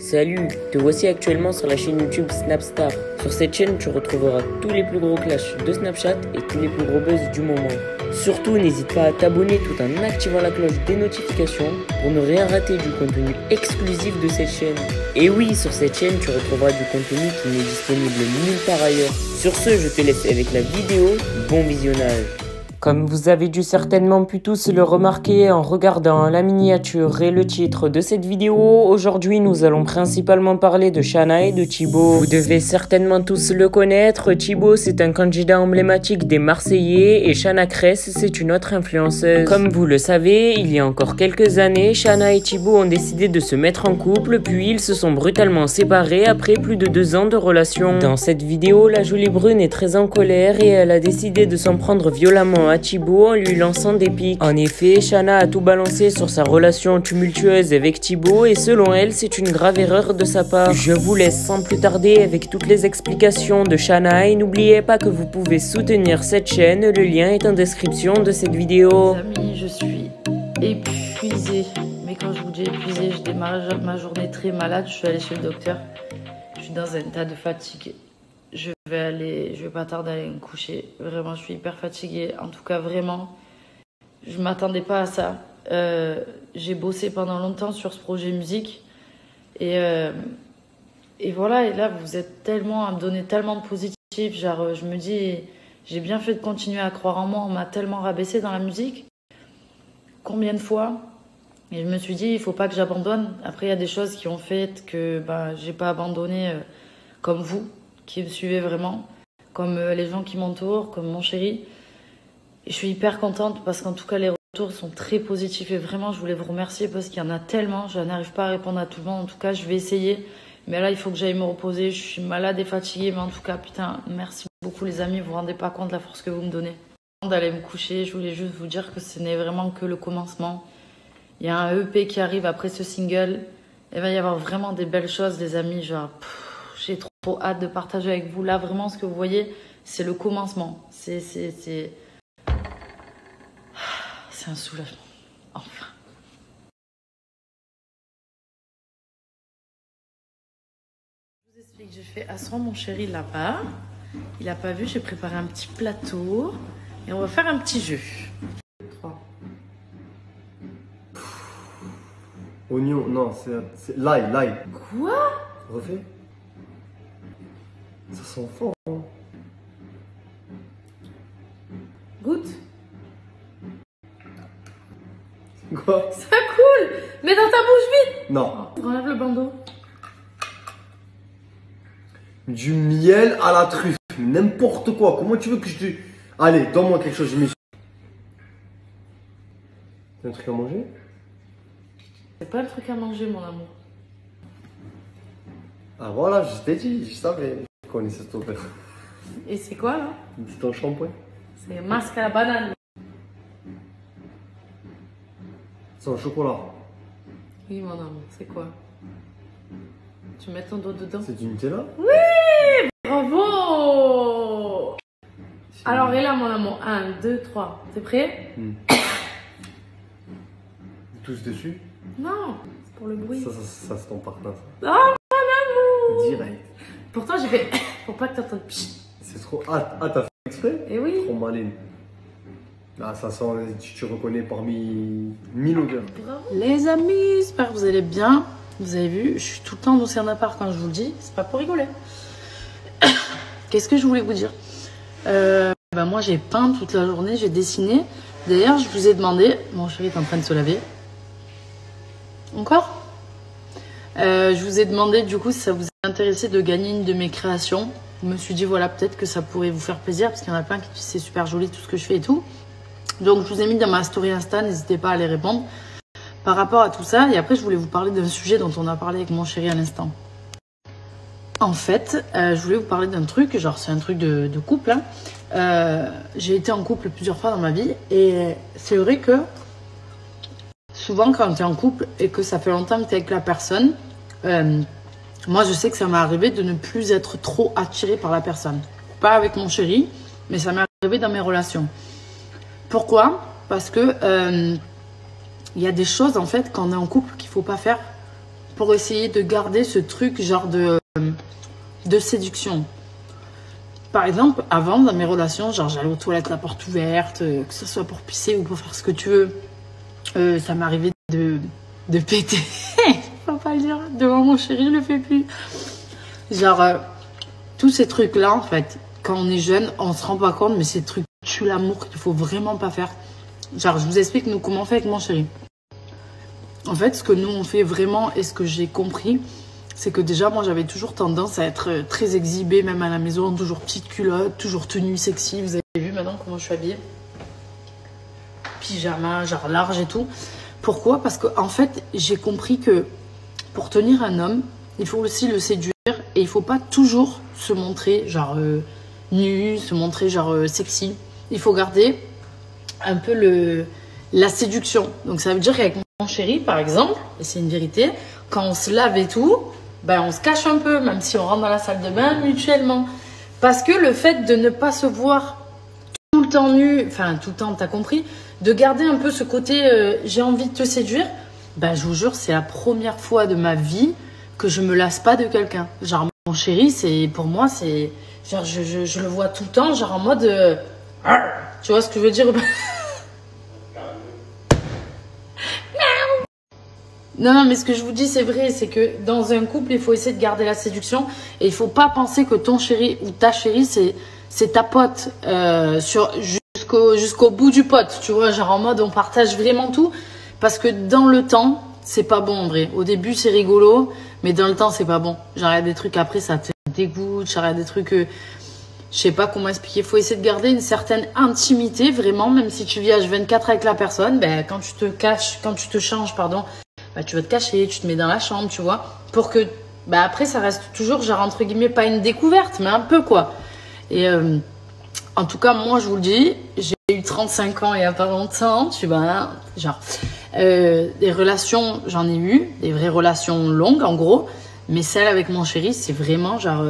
Salut, te voici actuellement sur la chaîne YouTube Snapstar. Sur cette chaîne, tu retrouveras tous les plus gros clashs de Snapchat et tous les plus gros buzz du moment. Surtout, n'hésite pas à t'abonner tout en activant la cloche des notifications pour ne rien rater du contenu exclusif de cette chaîne. Et oui, sur cette chaîne, tu retrouveras du contenu qui n'est disponible nulle part ailleurs. Sur ce, je te laisse avec la vidéo. Bon visionnage. Comme vous avez dû certainement pu tous le remarquer en regardant la miniature et le titre de cette vidéo, aujourd'hui nous allons principalement parler de Shana et de Thibaut. Vous devez certainement tous le connaître, Thibaut c'est un candidat emblématique des Marseillais et Shana Kress c'est une autre influenceuse. Comme vous le savez, il y a encore quelques années, Shana et Thibaut ont décidé de se mettre en couple, puis ils se sont brutalement séparés après plus de 2 ans de relation. Dans cette vidéo, la jolie brune est très en colère et elle a décidé de s'en prendre violemment à Thibaut en lui lançant des pics. En effet, Shana a tout balancé sur sa relation tumultueuse avec Thibaut et selon elle, c'est une grave erreur de sa part. Je vous laisse sans plus tarder avec toutes les explications de Shana et n'oubliez pas que vous pouvez soutenir cette chaîne, le lien est en description de cette vidéo. Les amis, je suis épuisée, mais quand je vous dis épuisée, je démarre ma journée très malade, je suis allée chez le docteur, je suis dans un état de fatigue. Je vais pas tarder à aller me coucher. Vraiment, je suis hyper fatiguée. En tout cas, vraiment, je m'attendais pas à ça. J'ai bossé pendant longtemps sur ce projet musique. Et voilà, et là, vous êtes tellement à me donner tellement de positif. Genre, je me dis, j'ai bien fait de continuer à croire en moi. On m'a tellement rabaissé dans la musique. Combien de fois? Et je me suis dit, il faut pas que j'abandonne. Après, il y a des choses qui ont fait que j'ai pas abandonné comme vous, qui me suivez vraiment, comme les gens qui m'entourent, comme mon chéri. Et je suis hyper contente parce qu'en tout cas, les retours sont très positifs et vraiment, je voulais vous remercier parce qu'il y en a tellement. Je n'arrive pas à répondre à tout le monde. En tout cas, je vais essayer. Mais là, il faut que j'aille me reposer. Je suis malade et fatiguée. Mais en tout cas, putain, merci beaucoup les amis. Vous vous rendez pas compte de la force que vous me donnez. Avant d'aller me coucher, je voulais juste vous dire que ce n'est vraiment que le commencement. Il y a un EP qui arrive après ce single. Il va y avoir vraiment des belles choses, les amis. Genre, j'ai trop hâte de partager avec vous. Là, vraiment, ce que vous voyez, c'est le commencement. C'est un soulagement. Enfin. Je vous explique, j'ai fait asseoir mon chéri là-bas. Il n'a pas vu, j'ai préparé un petit plateau. Et on va faire un petit jeu. 3. Oignon, non, c'est l'ail. Quoi? Refais. Ça sent fort. Hein. Goûte. Quoi? Ça coule. Mets dans ta bouche vite. Non. Enlève le bandeau. Du miel à la truffe. N'importe quoi. Comment tu veux que je te... Allez, donne-moi quelque chose, je m'y suis... C'est un truc à manger? C'est pas le truc à manger, mon amour. Ah voilà, je t'ai dit, je savais. Je connaissais ce truc. Et c'est quoi, là? C'est un shampoing. C'est masque à la banane. C'est un chocolat. Oui, mon amour, c'est quoi? Tu mets ton doigt dedans? C'est du Nutella? Oui! Bravo! Alors, et là, mon amour, 1, 2, 3. T'es prêt? Touche dessus? Non, c'est pour le bruit. Ça se tombe par là. Oh, mon amour! Direct. Pourtant, j'ai fait pour pas que t'entendes. C'est trop... Ah, t'as fait exprès? Eh oui. Trop maline. Ah, ça sent... Tu reconnais parmi 1000 odeurs. Bravo. Les amis, j'espère que vous allez bien. Vous avez vu, je suis tout le temps dans un appart quand je vous le dis. C'est pas pour rigoler. Qu'est-ce que je voulais vous dire? Moi, j'ai peint toute la journée, j'ai dessiné. D'ailleurs, je vous ai demandé... Mon chéri est en train de se laver. Encore? Je vous ai demandé du coup si ça vous intéressait de gagner une de mes créations. Je me suis dit voilà, peut-être que ça pourrait vous faire plaisir parce qu'il y en a plein qui disent c'est super joli tout ce que je fais et tout. Donc je vous ai mis dans ma story Insta, n'hésitez pas à les répondre par rapport à tout ça. Et après je voulais vous parler d'un sujet dont on a parlé avec mon chéri à l'instant. En fait, je voulais vous parler d'un truc, genre c'est un truc de couple. Hein. J'ai été en couple plusieurs fois dans ma vie et c'est vrai que souvent, quand tu es en couple et que ça fait longtemps que tu es avec la personne, moi, je sais que ça m'est arrivé de ne plus être trop attirée par la personne. Pas avec mon chéri, mais ça m'est arrivé dans mes relations. Pourquoi? Parce que y a des choses, en fait, quand on est en couple, qu'il ne faut pas faire pour essayer de garder ce truc genre de séduction. Par exemple, avant, dans mes relations, genre j'allais aux toilettes la porte ouverte, que ce soit pour pisser ou pour faire ce que tu veux. Ça m'arrivait de péter. Faut pas le dire, devant mon chéri, je le fais plus. Genre, tous ces trucs-là, en fait, quand on est jeune, on se rend pas compte, mais ces trucs tuent l'amour qu'il faut vraiment pas faire. Genre, je vous explique nous comment on fait avec mon chéri. En fait, ce que nous on fait vraiment et ce que j'ai compris, c'est que déjà, moi, j'avais toujours tendance à être très exhibée, même à la maison, toujours petite culotte, toujours tenue sexy. Vous avez vu maintenant comment je suis habillée? Pyjama, genre large et tout. Pourquoi? Parce qu'en fait, j'ai compris que pour tenir un homme, il faut aussi le séduire et il faut pas toujours se montrer genre nu, se montrer genre sexy. Il faut garder un peu la séduction. Donc ça veut dire qu'avec mon chéri, par exemple, et c'est une vérité, quand on se lave et tout, ben on se cache un peu, même si on rentre dans la salle de bain mutuellement. Parce que le fait de ne pas se voir tout le temps nu, enfin tout le temps, t'as compris, de garder un peu ce côté j'ai envie de te séduire, ben je vous jure, c'est la première fois de ma vie que je me lasse pas de quelqu'un. Genre mon chéri, c'est pour moi, c'est genre je le vois tout le temps, genre en mode tu vois ce que je veux dire? Non, mais ce que je vous dis, c'est vrai, c'est que dans un couple, il faut essayer de garder la séduction et il faut pas penser que ton chéri ou ta chérie, c'est ta pote jusqu'au bout du pote, tu vois, genre en mode on partage vraiment tout parce que dans le temps, c'est pas bon en vrai. Au début, c'est rigolo, mais dans le temps, c'est pas bon. J'arrête des trucs après, ça te dégoûte, j'arrête des trucs je sais pas comment expliquer. Il faut essayer de garder une certaine intimité, vraiment, même si tu vis H24 avec la personne, ben, quand tu te changes, pardon, bah, tu vas te cacher, tu te mets dans la chambre, tu vois, pour que bah, après ça reste toujours, genre entre guillemets, pas une découverte, mais un peu quoi. Et en tout cas, moi je vous le dis, j'ai eu 35 ans il y a pas longtemps, tu vois, genre, des relations, j'en ai eu, des vraies relations longues en gros, mais celle avec mon chéri, c'est vraiment genre,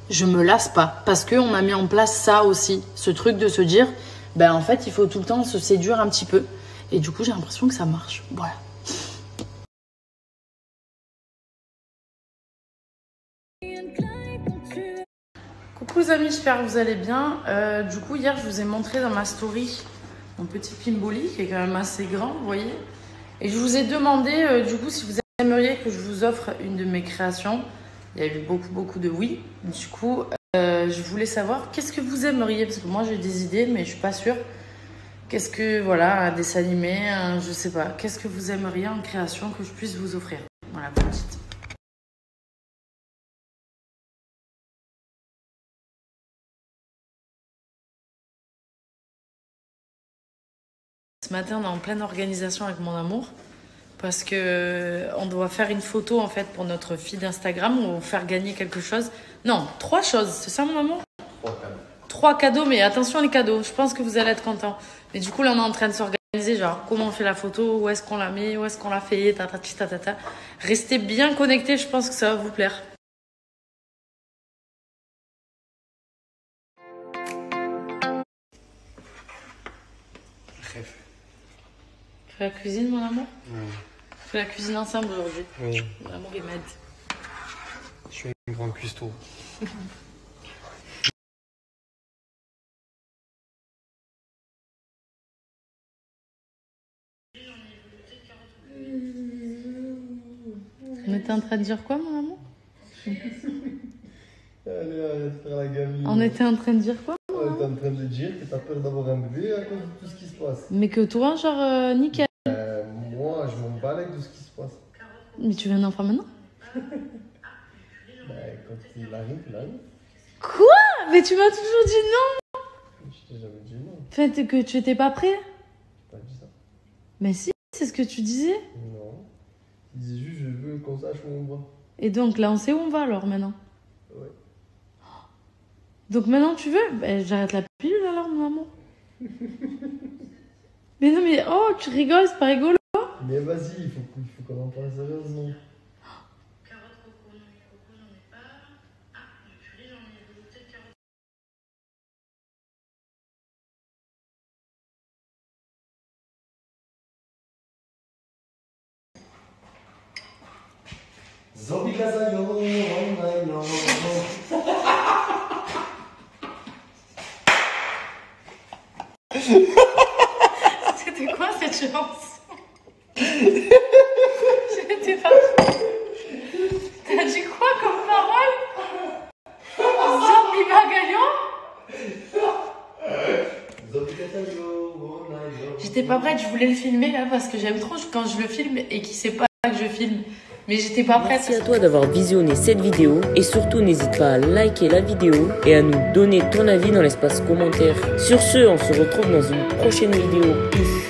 je me lasse pas, parce qu'on a mis en place ça aussi, ce truc de se dire, ben en fait, il faut tout le temps se séduire un petit peu. Et du coup, j'ai l'impression que ça marche, voilà. Coucou les amis, j'espère que vous allez bien. Du coup, hier, je vous ai montré dans ma story mon petit Pimboli qui est quand même assez grand, vous voyez. Et je vous ai demandé, du coup, si vous aimeriez que je vous offre une de mes créations. Il y a eu beaucoup de oui. Du coup, je voulais savoir qu'est-ce que vous aimeriez, parce que moi, j'ai des idées, mais je suis pas sûre. Qu'est-ce que, voilà, un dessin animé, je sais pas. Qu'est-ce que vous aimeriez en création que je puisse vous offrir? Voilà, petite. Ce matin, on est en pleine organisation avec mon amour parce que on doit faire une photo en fait pour notre feed Instagram ou faire gagner quelque chose. Non, 3 choses, c'est ça mon amour? 3 cadeaux. 3 cadeaux, mais attention les cadeaux, je pense que vous allez être contents. Mais du coup, là, on est en train de s'organiser, genre comment on fait la photo, où est-ce qu'on la met, où est-ce qu'on la fait, ta. Restez bien connectés, je pense que ça va vous plaire. Bref. On fait la cuisine, mon amour? Oui. On fait la cuisine ensemble aujourd'hui. Oui. Mon amour, il m'aide. Je suis une grande cuistot. On était en train de dire quoi, mon amour? Allez, arrête de faire la gamine. On était en train de dire quoi? On était en train de dire que t'as peur d'avoir un bébé à cause de tout ce qui se passe. Mais que toi, genre, nickel. Moi, je m'en bats avec de ce qui se passe. Mais tu viens d'en faire maintenant? Quand il arrive, il arrive. Quoi? Mais tu m'as toujours dit non. Je t'ai jamais dit non. Enfin, que tu étais pas prêt? J'ai pas dit ça. Mais si, c'est ce que tu disais. Non. Il disait juste, je veux qu'on sache où on va. Et donc là, on sait où on va alors maintenant. Ouais. Donc maintenant, tu veux? Ben, j'arrête la pilule alors, mon amour. Mais non, mais oh, tu rigoles, c'est pas rigolo. Mais vas-y, il faut qu'on en parle sérieusement. Zombie Gazayo, online, C'était quoi cette chanson? J'étais pas. T'as dit quoi comme parole? Zombie Magaillon? J'étais pas prête, je voulais le filmer là parce que j'aime trop quand je le filme et qu'il sait pas que je filme. Mais j'étais pas prête. Merci à toi d'avoir visionné cette vidéo et surtout n'hésite pas à liker la vidéo et à nous donner ton avis dans l'espace commentaire. Sur ce, on se retrouve dans une prochaine vidéo. Peace.